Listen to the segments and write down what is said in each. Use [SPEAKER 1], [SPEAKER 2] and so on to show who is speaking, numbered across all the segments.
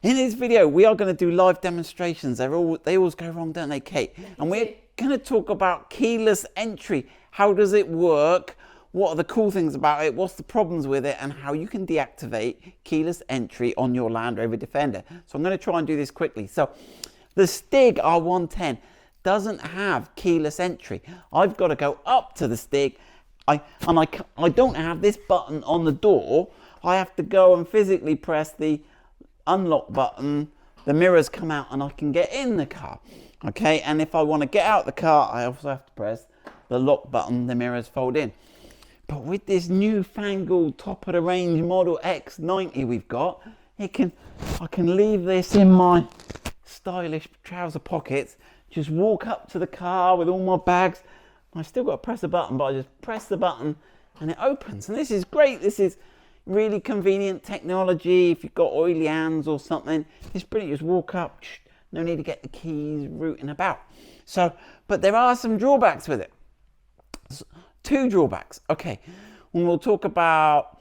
[SPEAKER 1] In this video, we are going to do live demonstrations. They always go wrong, don't they, Kate? And we're going to talk about keyless entry. How does it work? What are the cool things about it? What's the problems with it? And how you can deactivate keyless entry on your Land Rover Defender. So I'm going to try and do this quickly. So the Stig R110 doesn't have keyless entry. I've got to go up to the Stig. I don't have this button on the door. I have to go and physically press the unlock button. The mirrors come out and I can get in the car. Okay, and if I want to get out the car, I also have to press the lock button. The mirrors fold in. But with this newfangled top of the range Model X90 we've got, I can leave this in my stylish trouser pockets, just walk up to the car with all my bags. I've still got to press a button, but I just press the button and it opens. And this is great. This is really convenient technology. If you've got oily hands or something, it's brilliant. Just walk up, no need to get the keys rooting about. So, but there are some drawbacks with it. Two drawbacks. Okay, and let's talk about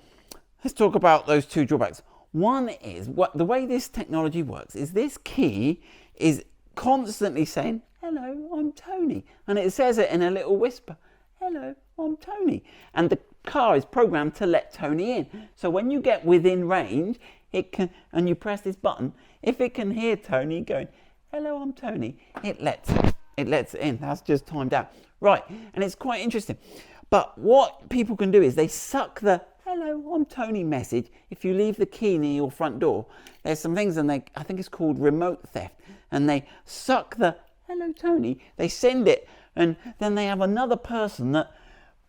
[SPEAKER 1] those two drawbacks. One is the way this technology works is this key is constantly saying, "Hello, I'm Tony," and it says it in a little whisper, "Hello, I'm Tony," and the car is programmed to let Tony in. So when you get within range, it can, and you press this button, if it can hear Tony going, "Hello, I'm Tony," it lets it in. That's just timed out. Right, and it's quite interesting. But what people can do is they suck the "Hello, I'm Tony" message. If you leave the key near your front door, there's some things, and I think it's called remote theft, and they suck the "Hello, Tony," they send it, and then they have another person that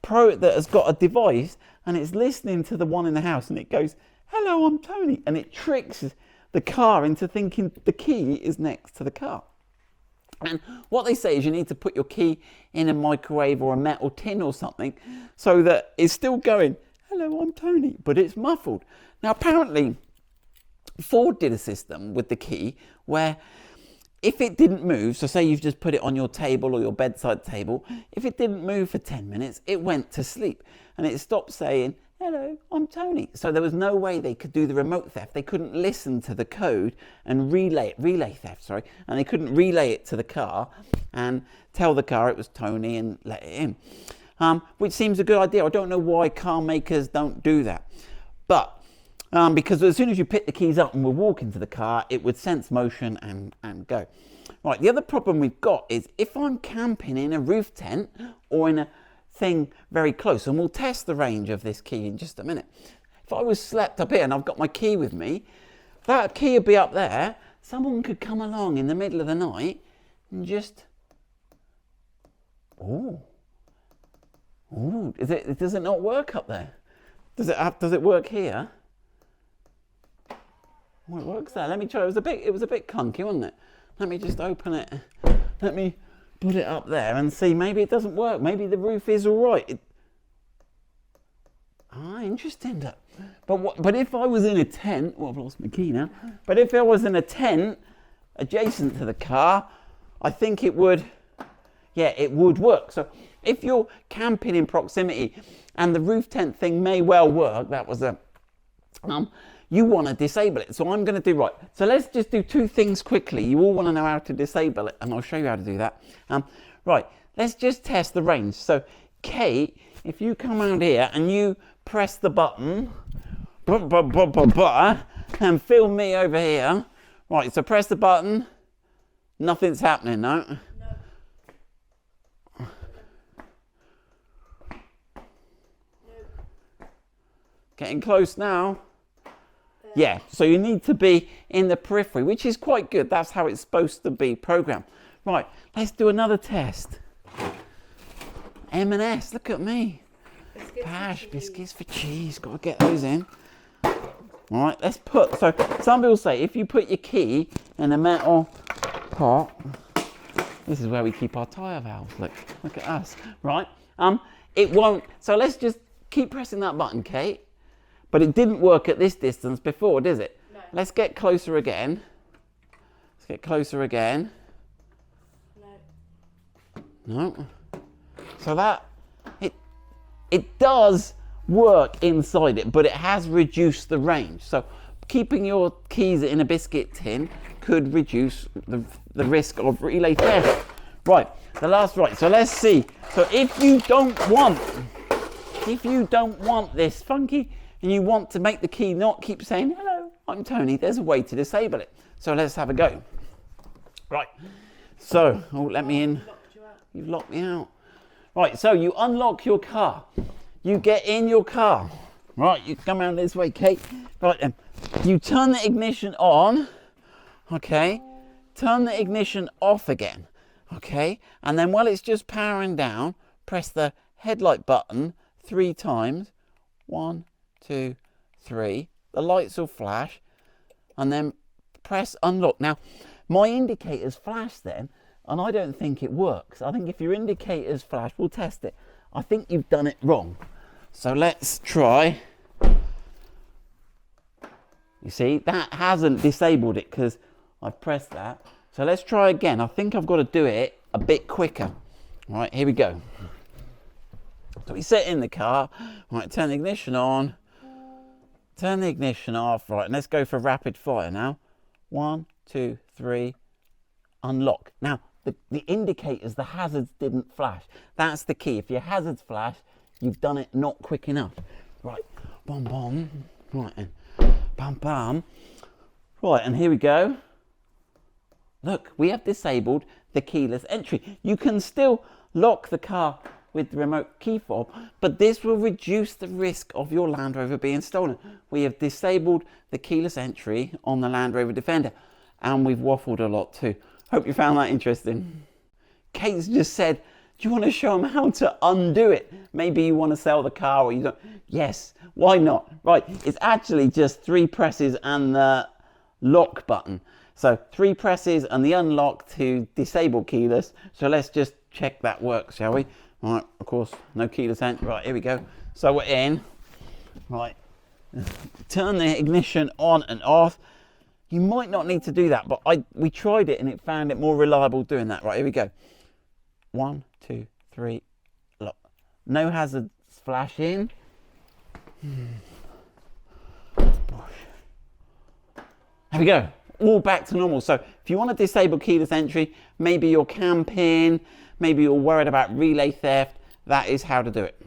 [SPEAKER 1] has got a device and it's listening to the one in the house, and it goes, "Hello, I'm Tony," and it tricks the car into thinking the key is next to the car. And what they say is you need to put your key in a microwave or a metal tin or something so that it's still going, "Hello, I'm Tony," but it's muffled. Now apparently Ford did a system with the key where if it didn't move, so say you've just put it on your table or your bedside table, if it didn't move for 10 minutes, it went to sleep and it stopped saying, "Hello, I'm Tony." So there was no way they could do the remote theft. They couldn't listen to the code and relay theft, and they couldn't relay it to the car and tell the car it was Tony and let it in, which seems a good idea. I don't know why car makers don't do that, but because as soon as you pick the keys up and we'll walk into the car, it would sense motion and go. Right, the other problem we've got is if I'm camping in a roof tent or in a thing very close, and we'll test the range of this key in just a minute. If I was slept up here and I've got my key with me, that key would be up there. Someone could come along in the middle of the night and just, does it not work up there? Does it work here? Oh, it works there. Let me try. It was a bit clunky, wasn't it? Let me just open it. Let me put it up there and see. Maybe it doesn't work. Maybe the roof is all right. Interesting. But if I was in a tent, well, I've lost my key now. But if I was in a tent adjacent to the car, I think it would work. So if you're camping in proximity, and the roof tent thing may well work, that was you want to disable it. So I'm going to do right. So let's just do two things quickly. You all want to know how to disable it, and I'll show you how to do that. Right, let's just test the range. So Kate, if you come out here and you press the button, and film me over here. Right, so press the button. Nothing's happening, no? No. Getting close now. Yeah, so you need to be in the periphery, which is quite good. That's how it's supposed to be programmed. Right, let's do another test. M&S, look at me. Pash, biscuits for cheese. Got to get those in. All right, so some people say if you put your key in a metal pot, this is where we keep our tyre valves. Look at us, right? It won't, so let's just keep pressing that button, Kate. But it didn't work at this distance before, does it? No. Let's get closer again. No. So that, it does work inside it, but it has reduced the range. So keeping your keys in a biscuit tin could reduce the risk of relay theft. Right, the last right. So let's see. So if you don't want this funky and you want to make the key not keep saying, hello, I'm Tony, there's a way to disable it. So let's have a go. Right, so, oh, let me in. You've locked me out. Right, so you unlock your car. You get in your car. Right, you come around this way, Kate. Right then, you turn the ignition on, okay? Turn the ignition off again, okay? And then while it's just powering down, press the headlight button 3 times. 1, 2, 3. The lights will flash, and then press unlock. Now, my indicators flash then, and I don't think it works. I think if your indicators flash, we'll test it. I think you've done it wrong. So let's try. You see, that hasn't disabled it because I've pressed that. So let's try again. I think I've got to do it a bit quicker. All right, here we go. So we sit in the car. All right, turn the ignition on. Turn the ignition off. Right, and let's go for rapid fire now. 1, 2, 3. Unlock. Now, the indicators, the hazards didn't flash. That's the key. If your hazards flash, you've done it not quick enough. Right, bom bom. Right, and bam bam. Right, and here we go. Look, we have disabled the keyless entry. You can still lock the car with the remote key fob, but this will reduce the risk of your Land Rover being stolen. We have disabled the keyless entry on the Land Rover Defender, and we've waffled a lot too. Hope you found that interesting. Kate's just said, do you want to show them how to undo it? Maybe you want to sell the car or you don't. Yes, why not? Right, it's actually just 3 presses and the lock button. So 3 presses and the unlock to disable keyless. So let's just check that works, shall we? Right, of course, no keyless entry. Right, here we go. So we're in. Right, turn the ignition on and off. You might not need to do that, but we tried it and it found it more reliable doing that. Right, here we go. 1, 2, 3, lock. No hazards flashing. There we go. All back to normal. So if you want to disable keyless entry, maybe you're camping, maybe you're worried about relay theft, that is how to do it.